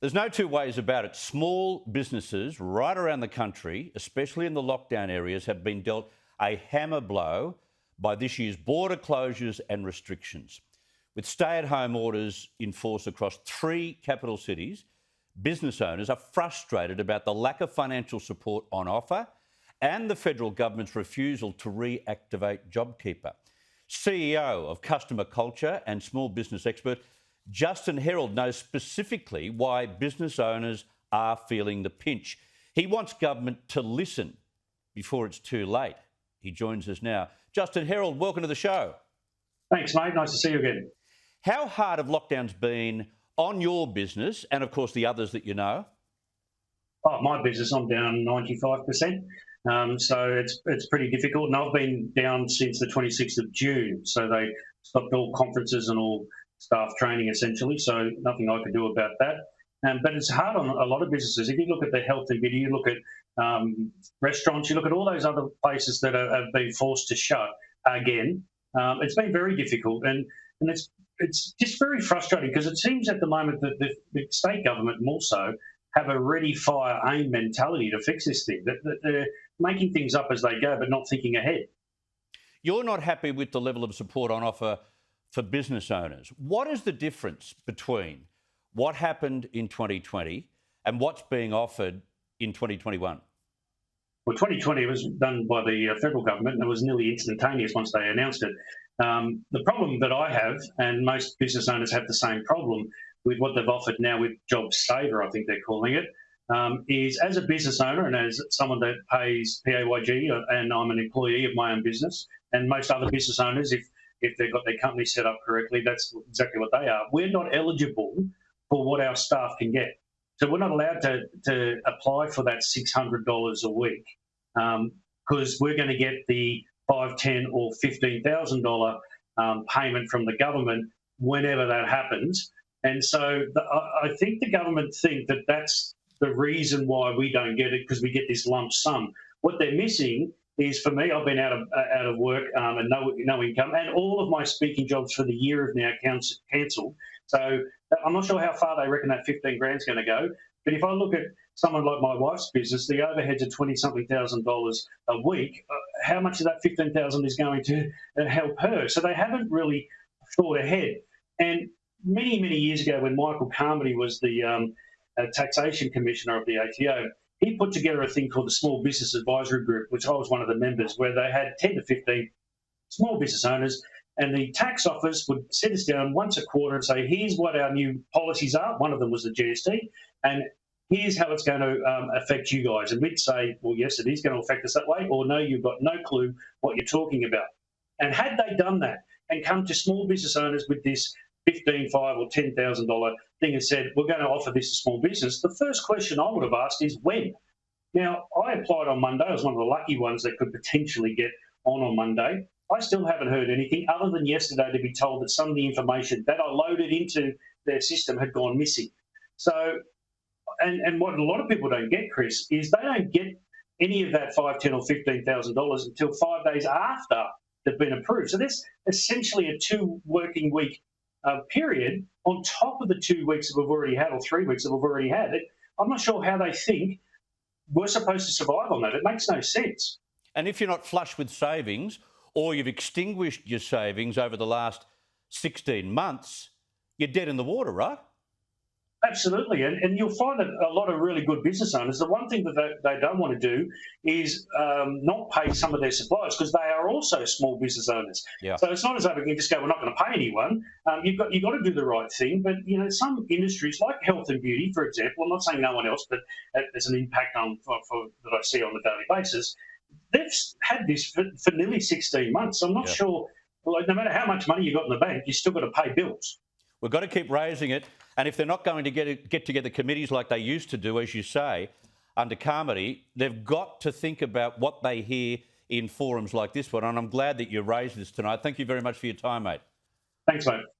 There's no two ways about it. Small businesses right around the country, especially in the lockdown areas, have been dealt a hammer blow by this year's border closures and restrictions. With stay-at-home orders in force across 3 capital cities, business owners are frustrated about the lack of financial support on offer and the federal government's refusal to reactivate JobKeeper. CEO of Customer Culture and small business expert Justin Herald knows specifically why business owners are feeling the pinch. He wants government to listen before it's too late. He joins us now. Justin Herald, welcome to the show. Thanks, mate. Nice to see you again. How hard have lockdowns been on your business and, of course, the others that you know? Oh, my business, I'm down 95%. So it's pretty difficult. And I've been down since the 26th of June. So they stopped all conferences and all staff training, essentially. So nothing I can do about that. But it's hard on a lot of businesses. If you look at the health and beauty, you look at restaurants, you look at all those other places that have been forced to shut again. It's been very difficult. And it's just very frustrating because it seems at the moment that the state government more so have a ready, fire, aim mentality to fix this thing, that they're making things up as they go but not thinking ahead. You're not happy with the level of support on offer for business owners. What is the difference between what happened in 2020 and what's being offered in 2021? Well, 2020 was done by the federal government and it was nearly instantaneous once they announced it. The problem that I have, and most business owners have the same problem with what they've offered now with JobSaver, I think they're calling it, is as a business owner and as someone that pays PAYG, and I'm an employee of my own business, and most other business owners, if they've got their company set up correctly, that's exactly what they are. We're not eligible for what our staff can get. So we're not allowed to apply for that $600 a week because we're going to get the $5,000, $10,000 or $15,000 payment from the government whenever that happens. And so I think the government think that that's the reason why we don't get it, because we get this lump sum. What they're missing is, for me, I've been out of work and no income, and all of my speaking jobs for the year have now cancelled. So I'm not sure how far they reckon that 15 grand is going to go. But if I look at someone like my wife's business, the overheads are $20-something thousand a week. How much of that 15,000 is going to help her? So they haven't really thought ahead. And many, many years ago, when Michael Carmody was the taxation commissioner of the ATO, he put together a thing called the Small Business Advisory Group, which I was one of the members, where they had 10 to 15 small business owners, and the tax office would sit us down once a quarter and say, here's what our new policies are. One of them was the GST, and here's how it's going to affect you guys. And we'd say, well, yes, it is going to affect us that way, or no, you've got no clue what you're talking about. And had they done that and come to small business owners with this $15,000, $5,000 or $10,000 thing and said, we're going to offer this to small business, the first question I would have asked is when. Now, I applied on Monday. I was one of the lucky ones that could potentially get on Monday. I still haven't heard anything other than yesterday to be told that some of the information that I loaded into their system had gone missing. So, and what a lot of people don't get, Chris, is they don't get any of that $5,000, $10,000 or $15,000 until 5 days after they've been approved. So there's essentially a 2 working week period on top of the 2 weeks that we've already had, or 3 weeks that we've already had. I'm not sure how they think we're supposed to survive on that. It makes no sense. And if you're not flush with savings, or you've extinguished your savings over the last 16 months, you're dead in the water, right? Absolutely. And you'll find that a lot of really good business owners, the one thing that they don't want to do is not pay some of their suppliers, because they are also small business owners. Yeah. So it's not as though we can just go, we're not going to pay anyone. You've got to do the right thing. But, some industries like health and beauty, for example, I'm not saying no one else, but there's an impact that I see on a daily basis. They've had this for nearly 16 months. I'm not sure, no matter how much money you've got in the bank, you've still got to pay bills. We've got to keep raising it. And if they're not going to get together committees like they used to do, as you say, under Carmody, they've got to think about what they hear in forums like this one. And I'm glad that you raised this tonight. Thank you very much for your time, mate. Thanks, mate.